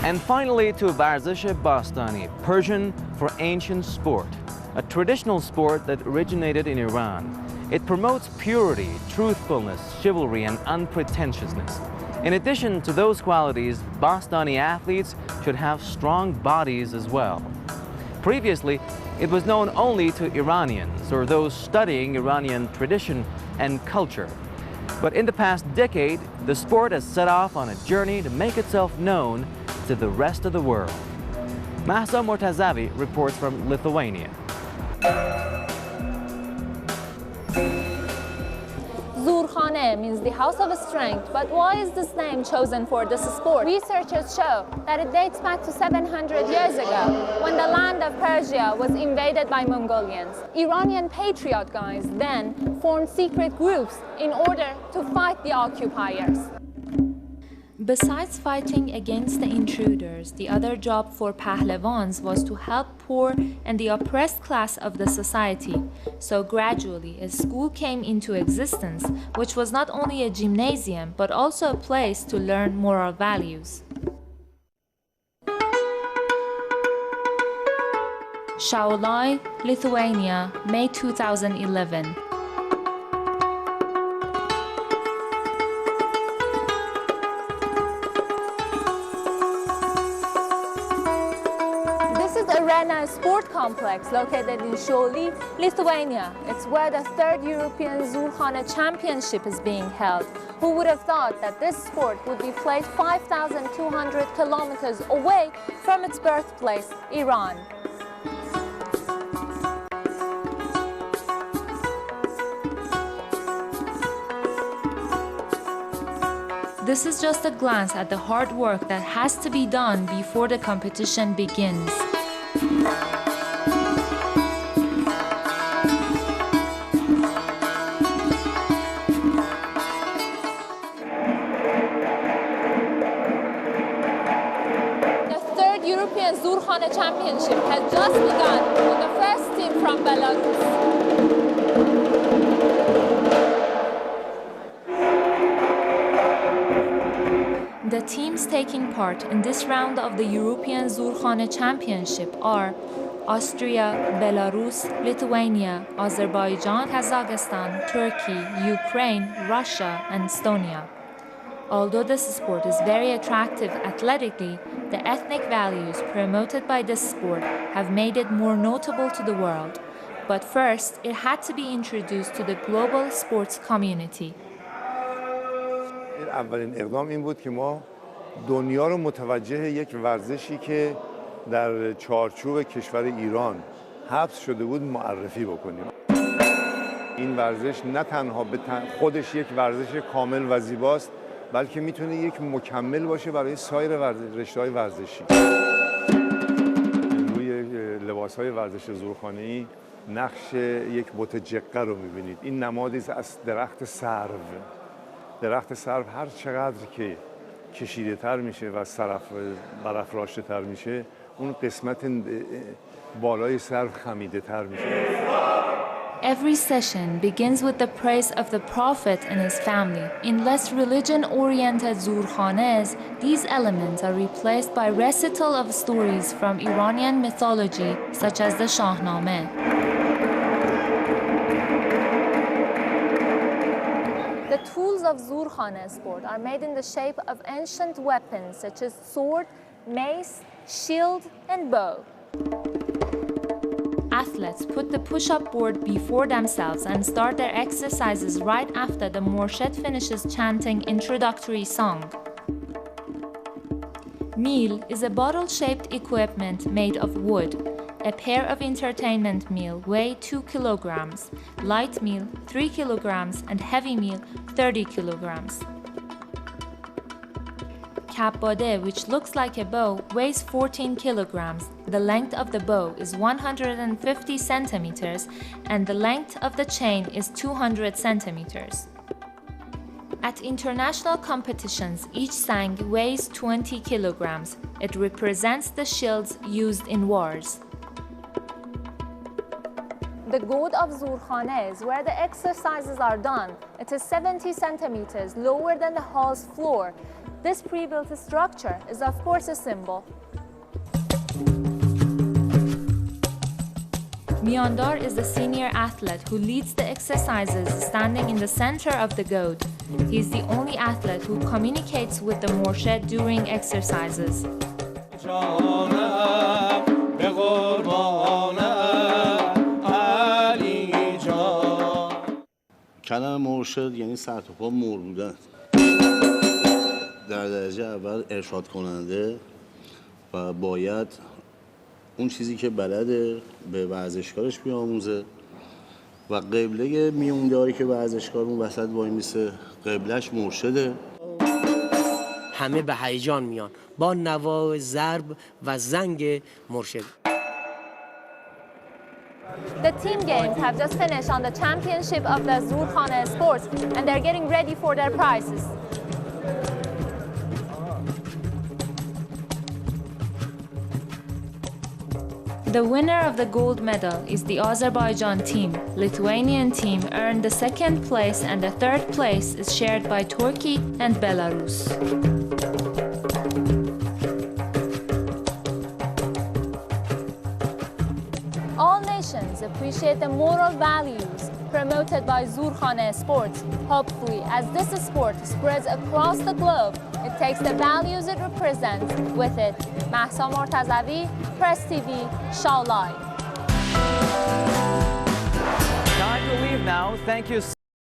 And finally to ورزش باستانی, Persian for ancient sport, a traditional sport that originated in Iran. It promotes purity, truthfulness, chivalry, and unpretentiousness. In addition to those qualities, Bastani athletes should have strong bodies as well. Previously, it was known only to Iranians or those studying Iranian tradition and culture. But in the past decade, the sport has set off on a journey to make itself known to the rest of the world. Mahsa Mortazavi reports from Lithuania. Zurkhaneh means the house of strength, but why is this name chosen for this sport? Researchers show that it dates back to 700 years ago, when the land of Persia was invaded by Mongolians. Iranian patriot guys then formed secret groups in order to fight the occupiers. Besides fighting against the intruders, the other job for Pahlevans was to help poor and the oppressed class of the society. So gradually, a school came into existence, which was not only a gymnasium, but also a place to learn moral values. Šiauliai, Lithuania, May 2011. Arena sport complex located in Šiauliai, Lithuania. It's where the 3rd European zurkhaneh Championship is being held. Who would have thought that this sport would be played 5,200 kilometers away from its birthplace, Iran? This is just a glance at the hard work that has to be done before the competition begins. European Zurkhaneh Championship has just begun with the first team from Belarus. The teams taking part in this round of the European Zurkhaneh Championship are Austria, Belarus, Lithuania, Azerbaijan, Kazakhstan, Turkey, Ukraine, Russia, and Estonia. Although this sport is very attractive athletically, the ethnic values promoted by this sport have made it more notable to the world. But first, it had to be introduced to the global sports community. اولین اقدام این بود که ما دنیا رو متوجه یک ورزشی که در چارچوب کشور ایران حبس شده بود معرفی بکنیم. این ورزش نه تنها به خودش یک ورزش کامل و زیباست، بلکه میتونه یک مکمل باشه برای سایر رشته‌های ورزشی. روی لباس‌های ورزش زورخانه‌ای نقش یک بت جقه رو می‌بینید. این نمادی است از درخت سرو. درخت سرو هر چقدر که کشیده‌تر میشه و برافراشته‌تر میشه، اون قسمت بالای سرو خمیده‌تر میشه. Every session begins with the praise of the Prophet and his family. In less religion-oriented zurkhanehs, these elements are replaced by recital of stories from Iranian mythology, such as the Shahnameh. The tools of zurkhaneh sport are made in the shape of ancient weapons such as sword, mace, shield, and bow. Athletes put the push-up board before themselves and start their exercises right after the morshed finishes chanting introductory song. Meal is a bottle-shaped equipment made of wood. A pair of entertainment meal weigh 2 kilograms, light meal 3 kilograms, and heavy meal 30 kilograms. Kabbade, which looks like a bow, weighs 14 kilograms. The length of the bow is 150 centimeters, and the length of the chain is 200 centimeters. At international competitions, each sang weighs 20 kilograms. It represents the shields used in wars. The god of zurkhaneh is where the exercises are done. It is 70 centimeters lower than the hall's floor. This pre-built structure is of course a symbol. Miandar is the senior athlete who leads the exercises standing in the center of the goad. He is the only athlete who communicates with the Morshed during exercises. کلمه مرشد یعنی سر تا پا مور بودن. در درجه اول ارشاد کننده و باید اون چیزی که بلده به ورزشکارش بیاموزه و قبله میونداری که ورزشکار اون وسط وای میسه قبلش مرشده. همه به هیجان میان با نوا، ضرب و زنگ مرشد. The team games have just finished on the championship of the zurkhaneh sports and they're getting ready for their prizes. The winner of the gold medal is the Azerbaijan team. Lithuanian team earned the second place and the third place is shared by Turkey and Belarus. All nations appreciate the moral values promoted by zurkhaneh sports. Hopefully, as this sport spreads across the globe, it takes the values it represents with it. Mahsa Mortazavi, Press TV, Shah Live. Time to leave now. Thank you.